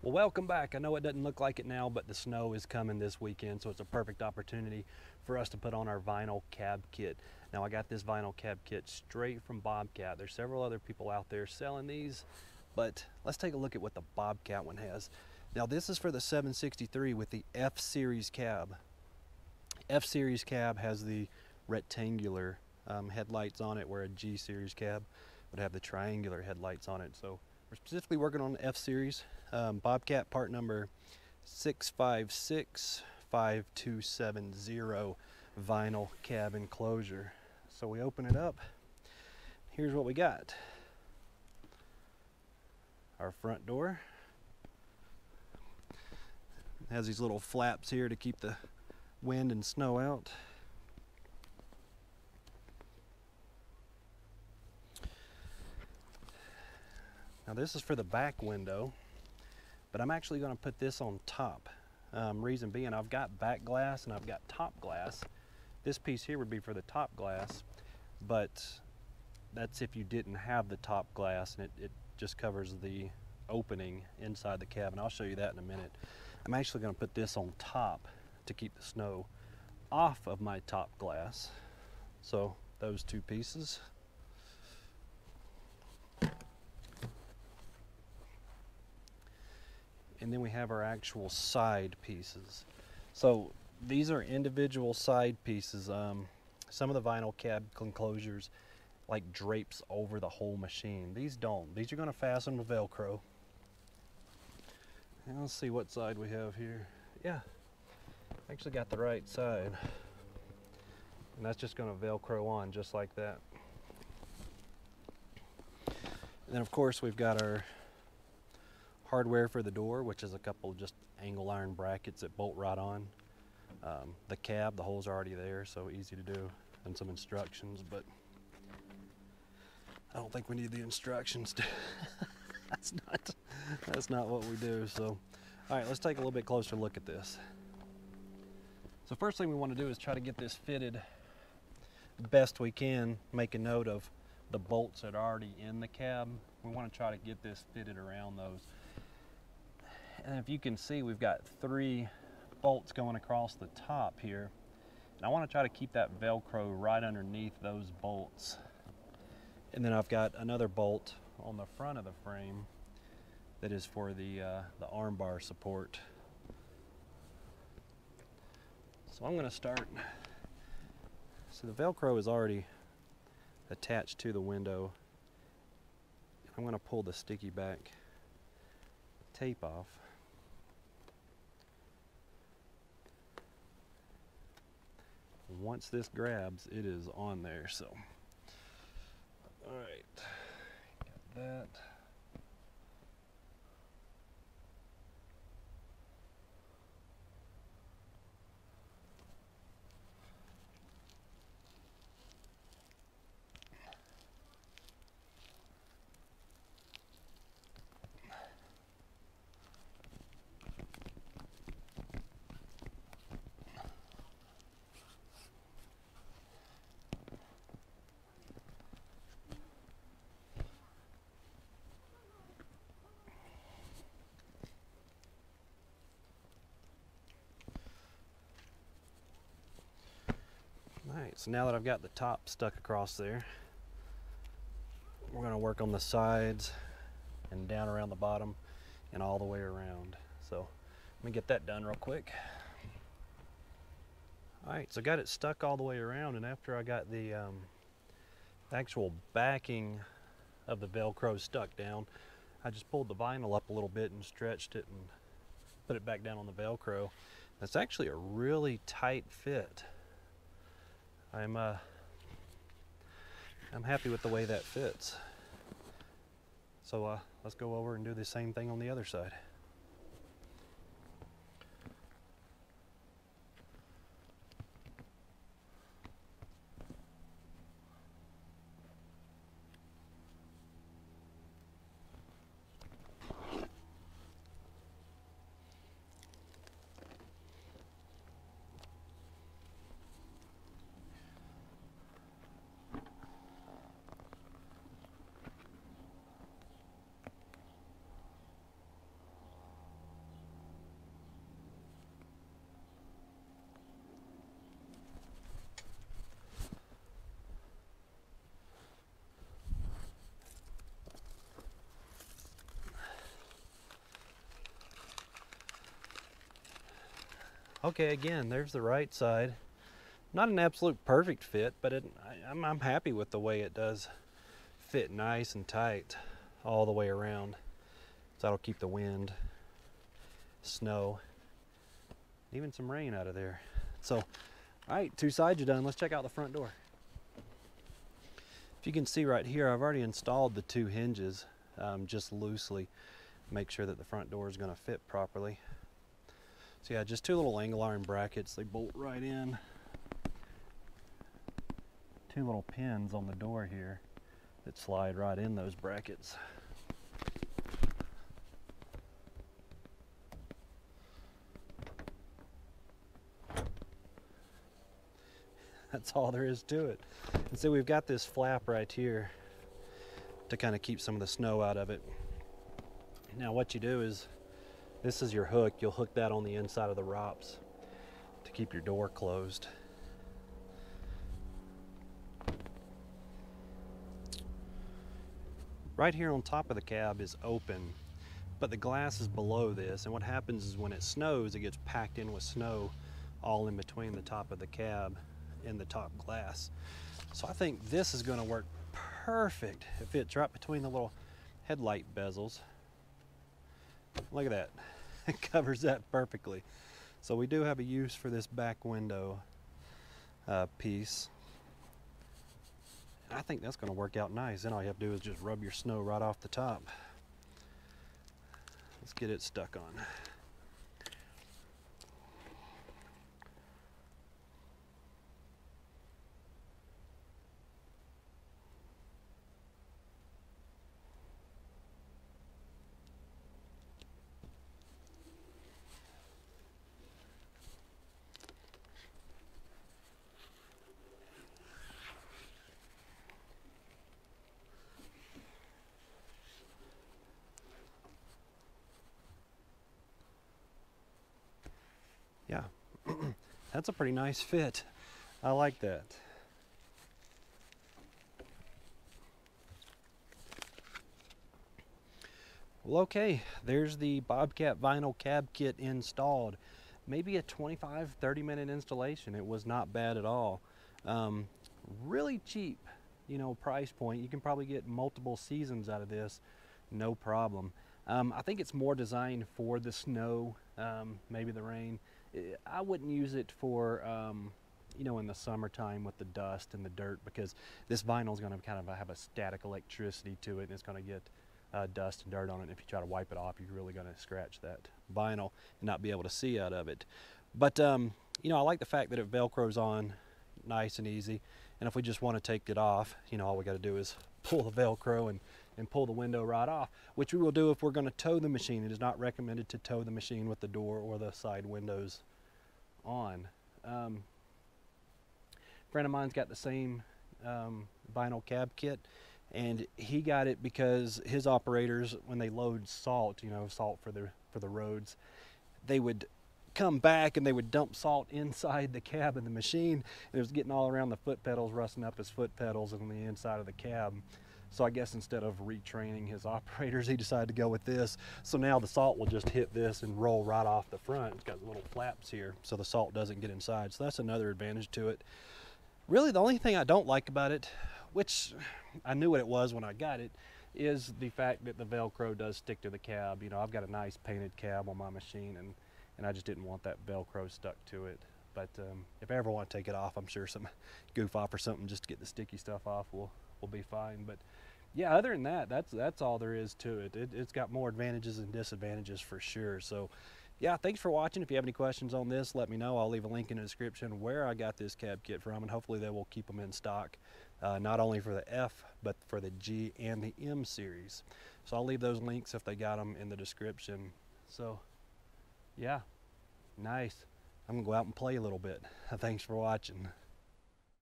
Well, welcome back. I know it doesn't look like it now, but the snow is coming this weekend, so it's a perfect opportunity for us to put on our vinyl cab kit. Now, I got this vinyl cab kit straight from Bobcat. There's several other people out there selling these, but let's take a look at what the Bobcat one has. Now, this is for the 763 with the F Series cab. F Series cab has the rectangular headlights on it, where a G Series cab would have the triangular headlights on it. So we're specifically working on the F Series. Bobcat part number 6565270 vinyl cab enclosure. So we open it up. Here's what we got. Our front door has these little flaps here to keep the wind and snow out. Now this is for the back window, but I'm actually going to put this on top. Reason being, I've got back glass and I've got top glass. This piece here would be for the top glass, but that's if you didn't have the top glass, and it just covers the opening inside the cab, and I'll show you that in a minute. I'm actually going to put this on top to keep the snow off of my top glass. So those two pieces. And then we have our actual side pieces. So these are individual side pieces. Some of the vinyl cab enclosures like drapes over the whole machine. These don't. These are going to fasten with Velcro. And let's see what side we have here. Yeah, actually got the right side. And that's just going to Velcro on just like that. And then of course we've got our hardware for the door, which is a couple of just angle iron brackets that bolt right on. The cab, the holes are already there, so easy to do, and some instructions, but I don't think we need the instructions to that's not what we do. So all right, let's take a little bit closer look at this. So first thing we want to do is try to get this fitted best we can, make a note of the bolts that are already in the cab. We want to try to get this fitted around those. And if you can see, we've got 3 bolts going across the top here. And I want to try to keep that Velcro right underneath those bolts. And then I've got another bolt on the front of the frame that is for the arm bar support. So I'm going to start. So the Velcro is already attached to the window. I'm going to pull the sticky back tape off. Once this grabs, it is on there. So all right, got that. Alright, so now that I've got the top stuck across there, we're going to work on the sides and down around the bottom and all the way around. So let me get that done real quick. Alright, so I got it stuck all the way around, and after I got the actual backing of the Velcro stuck down, I just pulled the vinyl up a little bit and stretched it and put it back down on the Velcro. That's actually a really tight fit. I'm happy with the way that fits. So let's go over and do the same thing on the other side. Okay, again, there's the right side. Not an absolute perfect fit, but I'm happy with the way it does fit nice and tight all the way around. So that'll keep the wind, snow, even some rain out of there. So, all right, two sides are done. Let's check out the front door. If you can see right here, I've already installed the two hinges just loosely. Make sure that the front door is going to fit properly. So yeah, just two little angle iron brackets. They bolt right in. Two little pins on the door here that slide right in those brackets. That's all there is to it. And so we've got this flap right here to kind of keep some of the snow out of it. Now what you do is, this is your hook. You'll hook that on the inside of the ROPS to keep your door closed. Right here on top of the cab is open, but the glass is below this, and what happens is when it snows, it gets packed in with snow all in between the top of the cab and the top glass. So I think this is going to work perfect. It fits right between the little headlight bezels. Look at that. It covers that perfectly. So we do have a use for this back window piece. I think that's going to work out nice. Then all you have to do is just rub your snow right off the top. Let's get it stuck on. Yeah, that's a pretty nice fit. I like that. Well, okay, there's the Bobcat Vinyl Cab Kit installed. Maybe a 25-30 minute installation. It was not bad at all. Really cheap, you know, price point. You can probably get multiple seasons out of this, no problem. I think it's more designed for the snow, maybe the rain. I wouldn't use it for, you know, in the summertime with the dust and the dirt, because this vinyl is going to kind of have a static electricity to it, and it's going to get dust and dirt on it. And if you try to wipe it off, you're really going to scratch that vinyl and not be able to see out of it. But, you know, I like the fact that it Velcros on nice and easy. And if we just want to take it off, you know, all we got to do is pull the Velcro and pull the window right off, which we will do if we're going to tow the machine. It is not recommended to tow the machine with the door or the side windows on. A friend of mine's got the same vinyl cab kit, and he got it because his operators, when they load salt, you know, salt for the roads, they would come back and they would dump salt inside the cab of the machine, and it was getting all around the foot pedals, rusting up his foot pedals and the inside of the cab. So I guess instead of retraining his operators, he decided to go with this. So now the salt will just hit this and roll right off the front. It's got little flaps here, so the salt doesn't get inside. So that's another advantage to it. Really, the only thing I don't like about it, which I knew what it was when I got it, is the fact that the Velcro does stick to the cab. You know, I've got a nice painted cab on my machine, and I just didn't want that Velcro stuck to it. But if I ever want to take it off, I'm sure some goof off or something just to get the sticky stuff off will be fine. But yeah, other than that, that's all there is to it. It's got more advantages and disadvantages for sure. So yeah, thanks for watching. If you have any questions on this, let me know. I'll leave a link in the description where I got this cab kit from, and hopefully they will keep them in stock, not only for the F, but for the G and the M series. So I'll leave those links if they got them in the description. So yeah, nice. I'm gonna go out and play a little bit. Thanks for watching.